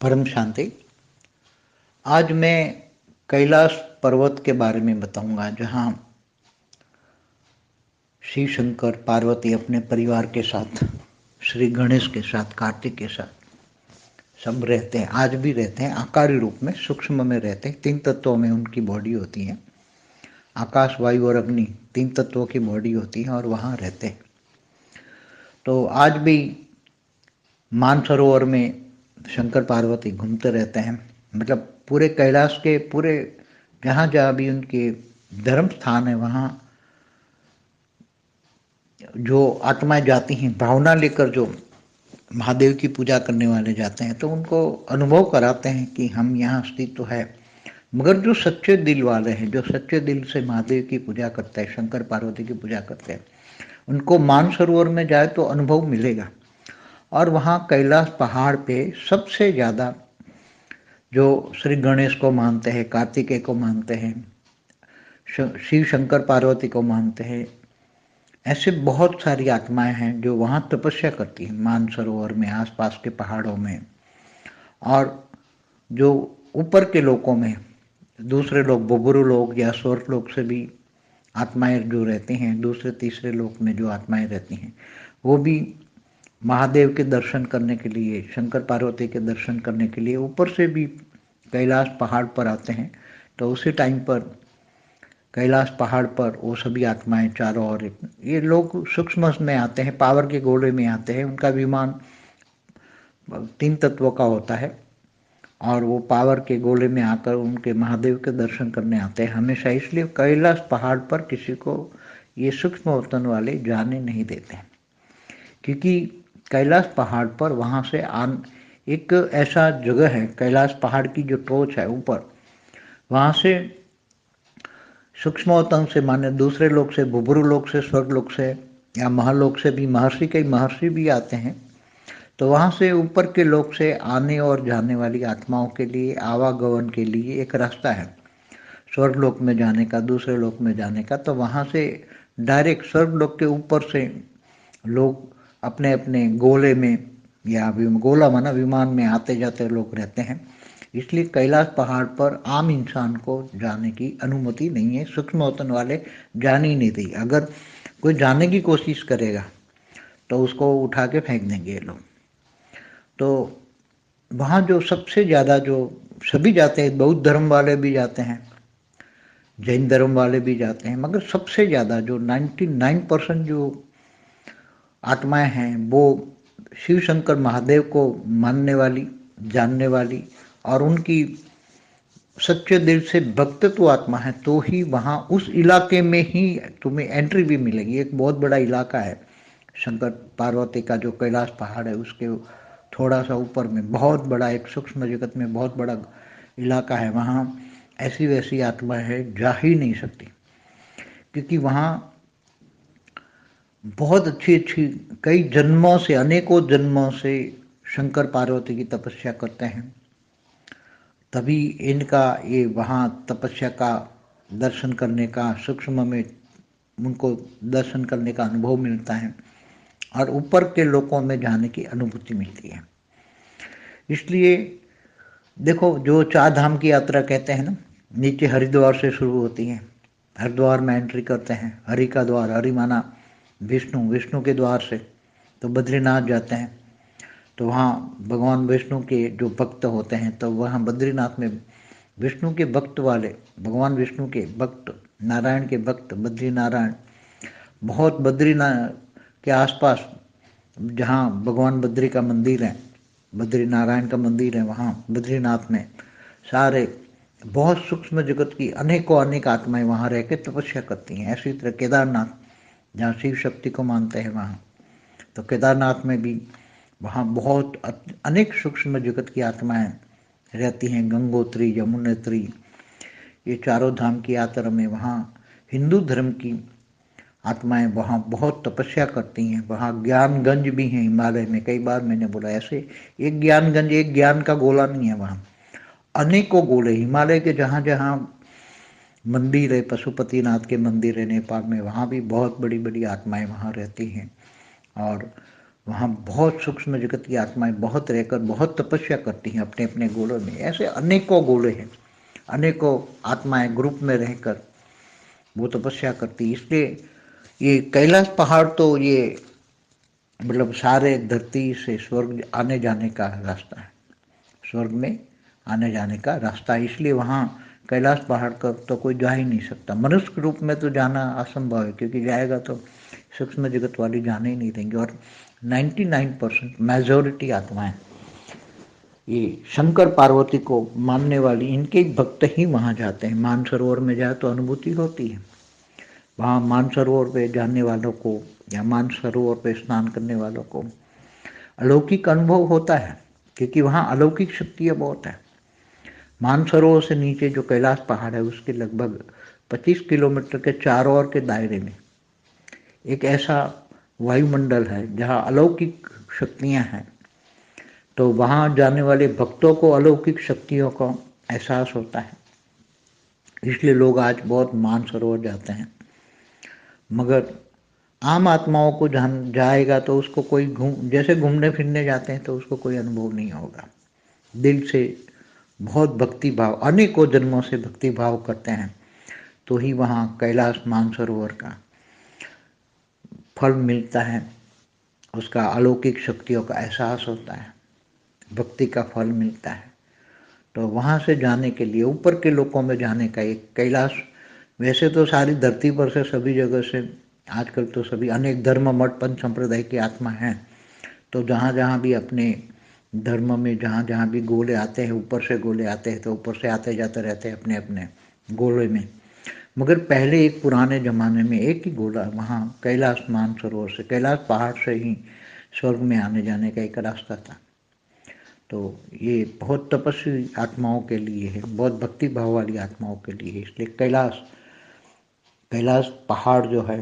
परम शांति। आज मैं कैलाश पर्वत के बारे में बताऊंगा, जहां शिव शंकर पार्वती अपने परिवार के साथ, श्री गणेश के साथ, कार्तिक के साथ सब रहते हैं। आज भी रहते हैं, आकारी रूप में, सूक्ष्म में रहते हैं। 3 तत्वों में उनकी बॉडी होती है। आकाश, वायु और अग्नि 3 तत्वों की बॉडी होती है और वहाँ रहते हैं। तो आज भी मानसरोवर में शंकर पार्वती घूमते रहते हैं। मतलब पूरे कैलाश के पूरे जहाँ जहाँ भी उनके धर्म स्थान है, वहाँ जो आत्माएं जाती हैं, भावना लेकर जो महादेव की पूजा करने वाले जाते हैं, तो उनको अनुभव कराते हैं कि हम यहाँ अस्तित्व है। मगर जो सच्चे दिल वाले हैं, जो सच्चे दिल से महादेव की पूजा करते हैं, शंकर पार्वती की पूजा करते हैं, उनको मानसरोवर में जाए तो अनुभव मिलेगा। और वहाँ कैलाश पहाड़ पे सबसे ज़्यादा जो श्री गणेश को मानते हैं, कार्तिकेय को मानते हैं, शिव शंकर पार्वती को मानते हैं, ऐसे बहुत सारी आत्माएं हैं जो वहाँ तपस्या करती हैं, मानसरोवर में, आसपास के पहाड़ों में। और जो ऊपर के लोकों में दूसरे लोग, बुबुरु लोग या स्वर्ग लोक से भी आत्माएं जो रहती हैं, दूसरे तीसरे लोक में जो आत्माएं रहती हैं, वो भी महादेव के दर्शन करने के लिए, शंकर पार्वती के दर्शन करने के लिए ऊपर से भी कैलाश पहाड़ पर आते हैं। तो उसी टाइम पर कैलाश पहाड़ पर वो सभी आत्माएं चारों ओर, ये लोग सूक्ष्म में आते हैं, पावर के गोले में आते हैं। उनका विमान 3 तत्वों का होता है और वो पावर के गोले में आकर उनके महादेव के दर्शन करने आते हैं हमेशा। इसलिए कैलाश पहाड़ पर किसी को ये सूक्ष्म वतन वाले जाने नहीं देते हैं, क्योंकि कैलाश पहाड़ पर वहाँ से एक ऐसा जगह है, कैलाश पहाड़ की जो टोच है ऊपर, वहाँ से सूक्ष्मतम से, माने दूसरे लोग से, बुबुरु लोग से, स्वर्ग लोग से या महलोक से भी कई महर्षि भी आते हैं। तो वहाँ से ऊपर के लोग से आने और जाने वाली आत्माओं के लिए, आवागमन के लिए एक रास्ता है स्वर्ग लोक में जाने का, दूसरे लोक में जाने का। तो वहाँ से डायरेक्ट स्वर्ग लोक के ऊपर से लोग अपने अपने गोले में, या गोला माना विमान में, आते जाते लोग रहते हैं। इसलिए कैलाश पहाड़ पर आम इंसान को जाने की अनुमति नहीं है, सूक्ष्म वतन वाले जाने ही नहीं दी। अगर कोई जाने की कोशिश करेगा तो उसको उठा के फेंक देंगे ये लोग। तो वहाँ जो सबसे ज़्यादा, जो सभी जाते हैं, बौद्ध धर्म वाले भी जाते हैं, जैन धर्म वाले भी जाते हैं, मगर सबसे ज़्यादा जो 99% जो आत्माएं हैं, वो शिव शंकर महादेव को मानने वाली, जानने वाली और उनकी सच्चे दिल से भक्तत्व आत्मा है, तो ही वहाँ उस इलाके में ही तुम्हें एंट्री भी मिलेगी। एक बहुत बड़ा इलाका है शंकर पार्वती का, जो कैलाश पहाड़ है उसके थोड़ा सा ऊपर में बहुत बड़ा, एक सूक्ष्म जगत में बहुत बड़ा इलाका है। वहाँ ऐसी वैसी आत्मा है जा ही नहीं सकती, क्योंकि वहाँ बहुत अच्छी अच्छी, कई जन्मों से, अनेकों जन्मों से शंकर पार्वती की तपस्या करते हैं, तभी इनका ये वहाँ तपस्या का दर्शन करने का, सूक्ष्म में उनको दर्शन करने का अनुभव मिलता है और ऊपर के लोकों में जाने की अनुभूति मिलती है। इसलिए देखो, जो 4 धाम की यात्रा कहते हैं ना, नीचे हरिद्वार से शुरू होती है। हरिद्वार में एंट्री करते हैं, हरि का द्वार, हरि माना विष्णु, विष्णु के द्वार से तो बद्रीनाथ जाते हैं। तो वहाँ भगवान विष्णु के जो भक्त होते हैं, तो वहाँ बद्रीनाथ में विष्णु के भक्त वाले, भगवान विष्णु के भक्त, नारायण के भक्त, बद्री नारायण, बहुत बद्रीनाथ के आसपास जहाँ भगवान बद्री का मंदिर है, बद्री नारायण का मंदिर है, वहाँ बद्रीनाथ में सारे बहुत सूक्ष्म जगत की अनेकों अनेक आत्माएं वहाँ रह के तपस्या करती हैं। ऐसी तरह केदारनाथ, जहाँ शिव शक्ति को मानते हैं वहाँ, तो केदारनाथ में भी वहाँ बहुत अनेक सूक्ष्म जगत की आत्माएं रहती हैं। गंगोत्री, यमुनोत्री, ये चारों धाम की यात्रा में वहाँ हिंदू धर्म की आत्माएं वहाँ बहुत तपस्या करती हैं। वहाँ ज्ञानगंज भी हैं हिमालय में, कई बार मैंने बोला, ऐसे एक ज्ञानगंज, एक ज्ञान का गोला नहीं है, वहाँ अनेकों गोले हिमालय के, जहाँ जहाँ मंदिर है, पशुपतिनाथ के मंदिर है नेपाल में, वहाँ भी बहुत बड़ी बड़ी आत्माएं वहाँ रहती हैं। और वहाँ बहुत सूक्ष्म जगत की आत्माएं बहुत रहकर बहुत तपस्या करती हैं अपने अपने गोलों में। ऐसे अनेकों गोले हैं, अनेकों आत्माएं ग्रुप में रहकर वो तपस्या करती। इसलिए ये कैलाश पहाड़ तो ये मतलब सारे धरती से स्वर्ग आने जाने का रास्ता है, स्वर्ग में आने जाने का रास्ता है। इसलिए वहाँ कैलाश पहाड़ का तो कोई जा ही नहीं सकता। मनुष्य के रूप में तो जाना असंभव है, क्योंकि जाएगा तो सूक्ष्म जगत वाली जाने ही नहीं देंगे। और 99% मेजॉरिटी आत्माएं ये शंकर पार्वती को मानने वाली इनके भक्त ही वहाँ जाते हैं। मानसरोवर में जाए तो अनुभूति होती है। वहाँ मानसरोवर पे जाने वालों को या मानसरोवर पे स्नान करने वालों को अलौकिक अनुभव होता है, क्योंकि वहाँ अलौकिक शक्तियाँ बहुत है। मानसरोवर से नीचे जो कैलाश पहाड़ है उसके लगभग 25 किलोमीटर के चारों ओर के दायरे में एक ऐसा वायुमंडल है जहाँ अलौकिक शक्तियाँ हैं। तो वहाँ जाने वाले भक्तों को अलौकिक शक्तियों का एहसास होता है, इसलिए लोग आज बहुत मानसरोवर जाते हैं। मगर आम आत्माओं को जाएगा तो उसको कोई जैसे घूमने फिरने जाते हैं तो उसको कोई अनुभव नहीं होगा। दिल से बहुत भक्ति भाव, अनेकों जन्मों से भक्ति भाव करते हैं तो ही वहाँ कैलाश मानसरोवर का फल मिलता है, उसका अलौकिक शक्तियों का एहसास होता है, भक्ति का फल मिलता है। तो वहाँ से जाने के लिए ऊपर के लोकों में जाने का एक कैलाश, वैसे तो सारी धरती पर से सभी जगह से आजकल तो सभी अनेक धर्म मठ पंच संप्रदाय की आत्मा हैं, तो जहाँ जहाँ भी अपने धर्म में जहाँ जहाँ भी गोले आते हैं, ऊपर से गोले आते हैं तो ऊपर से आते जाते रहते हैं अपने अपने गोले में। मगर पहले एक पुराने ज़माने में एक ही गोला वहाँ कैलाश मानसरोवर से, कैलाश पहाड़ से ही स्वर्ग में आने जाने का एक रास्ता था। तो ये बहुत तपस्वी आत्माओं के लिए है, बहुत भक्ति भाव वाली आत्माओं के लिए है। इसलिए कैलाश पहाड़ जो है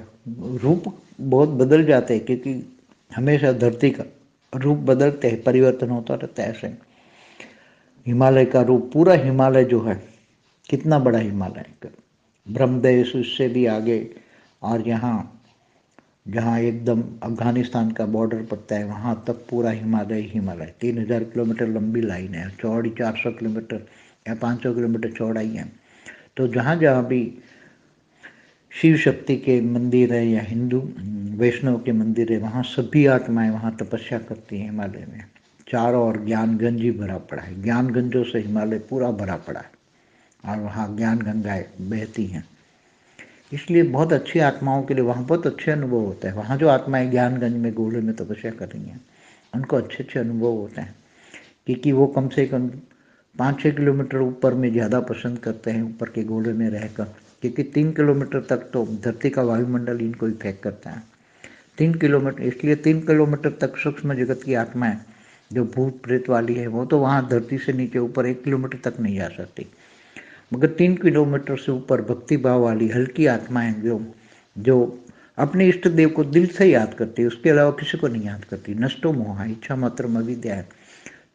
रूप बहुत बदल जाते हैं, क्योंकि हमेशा धरती का रूप बदलते हैं, परिवर्तन होता रहता है। ऐसे हिमालय का रूप, पूरा हिमालय जो है कितना बड़ा हिमालय है, ब्रह्मदेश उससे भी आगे, और यहाँ जहाँ एकदम अफगानिस्तान का बॉर्डर पड़ता है वहाँ तक पूरा हिमालय 3000 किलोमीटर लंबी लाइन है, चौड़ी 400 किलोमीटर या 500 किलोमीटर चौड़ाई है। तो जहाँ जहाँ भी शिव शक्ति के मंदिर है या हिंदू वैष्णव के मंदिर है, वहाँ सभी आत्माएं वहाँ तपस्या करती हैं। हिमालय में चारों ओर ज्ञानगंज ही भरा पड़ा है, ज्ञानगंजों से हिमालय पूरा भरा पड़ा है और वहाँ ज्ञान गंगाएं बहती हैं। इसलिए बहुत अच्छी आत्माओं के लिए वहाँ बहुत अच्छे अनुभव होते हैं। वहाँ जो आत्माएं ज्ञानगंज में गोले में तपस्या कर रही हैं उनको अच्छे अच्छे अनुभव होते हैं, क्योंकि वो कम से कम 5-6 किलोमीटर ऊपर में ज़्यादा पसंद करते हैं ऊपर के गोले में रहकर, क्योंकि 3 किलोमीटर तक तो धरती का वायुमंडल इनको इफेक्ट करता है। 3 किलोमीटर, इसलिए 3 किलोमीटर तक सूक्ष्म जगत की आत्माएं जो भूत प्रेत वाली है वो तो वहाँ धरती से नीचे ऊपर 1 किलोमीटर तक नहीं जा सकती। मगर 3 किलोमीटर से ऊपर भक्ति भाव वाली हल्की आत्माएं जो अपने इष्ट देव को दिल से याद करती है, उसके अलावा किसी को नहीं याद करती, नष्टो मोहा इच्छा मात्र अविद्या है,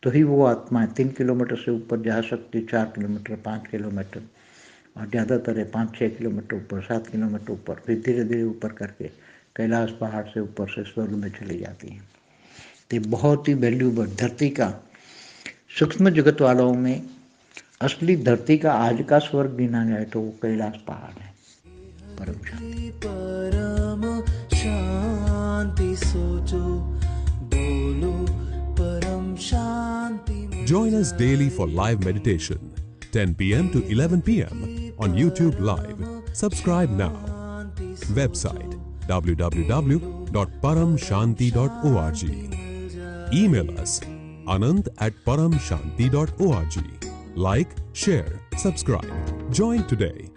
तो ही वो आत्माएं 3 किलोमीटर से ऊपर जा सकती, 4 किलोमीटर 5 किलोमीटर और ज़्यादातर है 5-6 किलोमीटर ऊपर, 7 किलोमीटर ऊपर, फिर धीरे धीरे ऊपर करके कैलाश पहाड़ से ऊपर से स्वर्ग में चली जाती है। तो बहुत ही वैल्यूबल धरती का सूक्ष्म जगत वालों में असली धरती का आज का स्वर्ग गिना जाए तो वो कैलाश पहाड़ है। परम शांति सोचो बोलो परम शांति। Join us daily for live meditation, 10 p.m. to 11 p.m. on YouTube Live. Subscribe now. Website www.paramshanti.org. Email us anant@paramshanti.org. Like, share, subscribe. Join today.